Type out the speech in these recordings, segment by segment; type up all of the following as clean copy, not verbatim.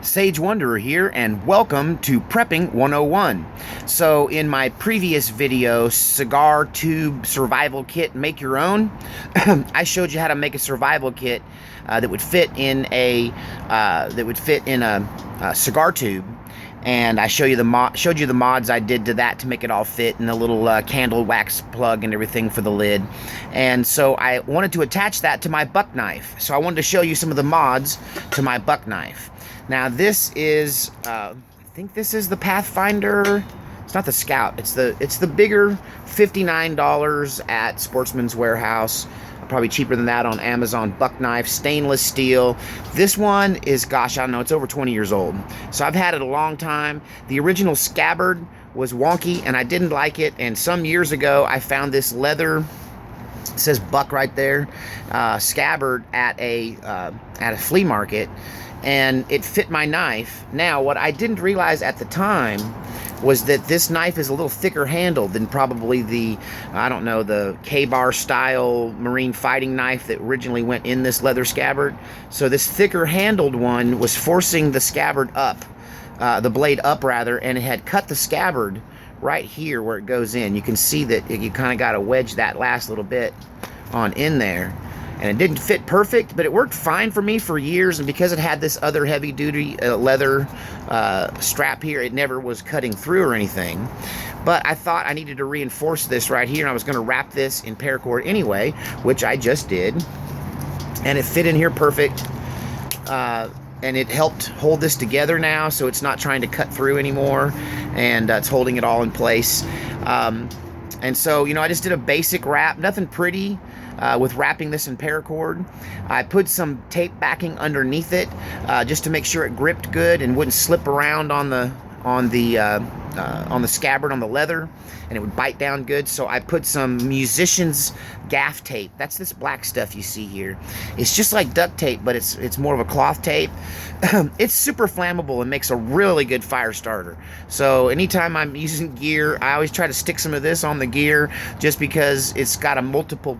Sage Wanderer here, and welcome to Prepping 101. So in my previous video, Cigar Tube Survival Kit Make Your Own, I showed you how to make a survival kit that would fit in a cigar tube, and I showed you the mods I did to that to make it all fit, and the little candle wax plug and everything for the lid. And so I wanted to attach that to my buck knife. So I wanted to show you some of the mods to my buck knife. Now this is, I think this is the Pathfinder. It's not the Scout. It's the bigger $59 at Sportsman's Warehouse. Probably cheaper than that on Amazon. Buck knife, stainless steel. This one is, gosh, I don't know, it's over 20 years old. So I've had it a long time. The original Scabbard was wonky and I didn't like it. And some years ago, I found this leather, it says Buck right there, Scabbard at a flea market, and it fit my knife. Now, what I didn't realize at the time was that this knife is a little thicker handled than probably the, I don't know, the K-bar style marine fighting knife that originally went in this leather scabbard. So this thicker handled one was forcing the scabbard up, the blade up rather, and it had cut the scabbard right here where it goes in. You can see that you kind of got to wedge that last little bit on in there. And it didn't fit perfect, but it worked fine for me for years. And because it had this other heavy-duty leather strap here, it never was cutting through or anything. But I thought I needed to reinforce this right here, and I was going to wrap this in paracord anyway, which I just did. And it fit in here perfect. And it helped hold this together now, so it's not trying to cut through anymore. And it's holding it all in place. And so, you know, I just did a basic wrap, nothing pretty. With wrapping this in paracord. I put some tape backing underneath it just to make sure it gripped good and wouldn't slip around on the scabbard, on the leather, and it would bite down good. So I put some musician's Gaff tape. That's this black stuff you see here. It's just like duct tape, but it's more of a cloth tape. It's super flammable and makes a really good fire starter. So anytime I'm using gear, I always try to stick some of this on the gear, just because it's got a multiple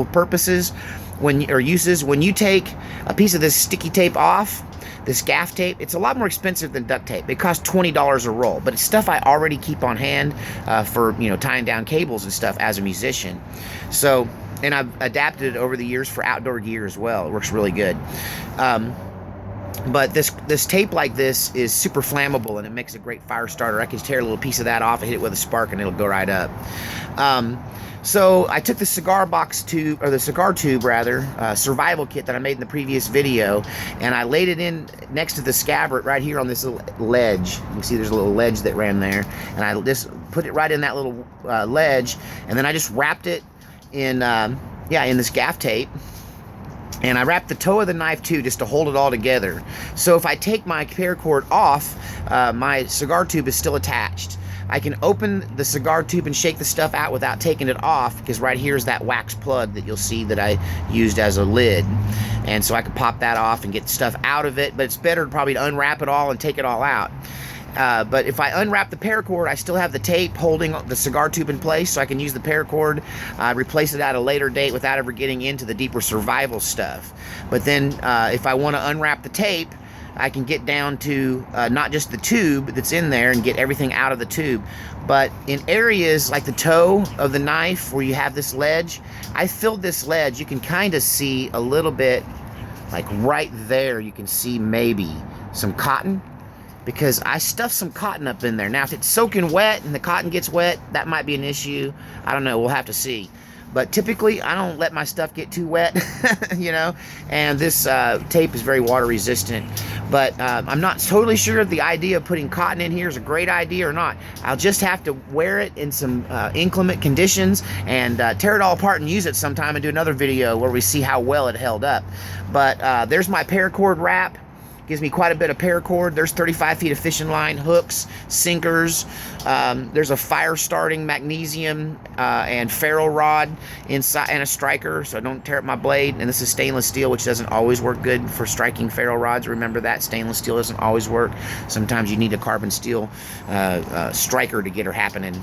purposes uses. When you take a piece of this sticky tape off, this Gaff tape, it's a lot more expensive than duct tape. It costs $20 a roll, but it's stuff I already keep on hand for, you know, tying down cables and stuff as a musician. So, and I've adapted it over the years for outdoor gear as well. It works really good. But this tape like this is super flammable, and it makes a great fire starter. I can tear a little piece of that off and hit it with a spark, and it'll go right up. So I took the cigar box tube, or the cigar tube rather, survival kit that I made in the previous video, and I laid it in next to the scabbard right here on this little ledge. You can see there's a little ledge that ran there, and I just put it right in that little ledge, and then I just wrapped it in, in this Gaff tape. And I wrapped the toe of the knife too, just to hold it all together. So if I take my paracord off, my cigar tube is still attached. I can open the cigar tube and shake the stuff out without taking it off, because right here is that wax plug that you'll see that I used as a lid. And so I can pop that off and get stuff out of it, but it's better probably to unwrap it all and take it all out. But if I unwrap the paracord, I still have the tape holding the cigar tube in place, so I can use the paracord, replace it at a later date without ever getting into the deeper survival stuff. But then if I want to unwrap the tape, I can get down to not just the tube that's in there and get everything out of the tube, but in areas like the toe of the knife where you have this ledge, I filled this ledge. You can kind of see a little bit, like right there, you can see maybe some cotton, because I stuffed some cotton up in there. Now, if it's soaking wet and the cotton gets wet, that might be an issue. I don't know, we'll have to see. But typically, I don't let my stuff get too wet, you know, and this tape is very water resistant. But I'm not totally sure if the idea of putting cotton in here is a great idea or not. I'll just have to wear it in some inclement conditions and tear it all apart and use it sometime and do another video where we see how well it held up. But there's my paracord wrap. Gives me quite a bit of paracord. There's 35 feet of fishing line, hooks, sinkers. There's a fire starting magnesium and ferro rod inside, and a striker, so I don't tear up my blade. And this is stainless steel, which doesn't always work good for striking ferro rods. Remember that, stainless steel doesn't always work. Sometimes you need a carbon steel striker to get her happening.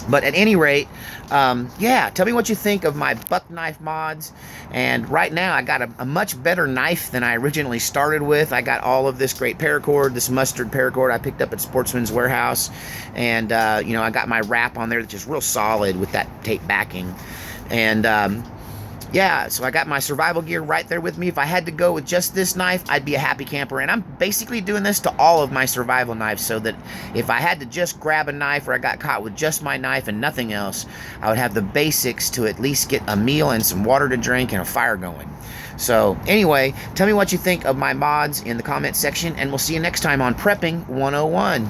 But at any rate, yeah, tell me what you think of my buck knife mods. And right now, I got a much better knife than I originally started with. I got all of this great paracord, this mustard paracord I picked up at Sportsman's Warehouse. And, you know, I got my wrap on there that's just real solid with that tape backing. And, yeah, so I got my survival gear right there with me. If I had to go with just this knife, I'd be a happy camper. And I'm basically doing this to all of my survival knives, so that if I had to just grab a knife, or I got caught with just my knife and nothing else, I would have the basics to at least get a meal and some water to drink and a fire going. So anyway, tell me what you think of my mods in the comment section, and we'll see you next time on Prepping 101.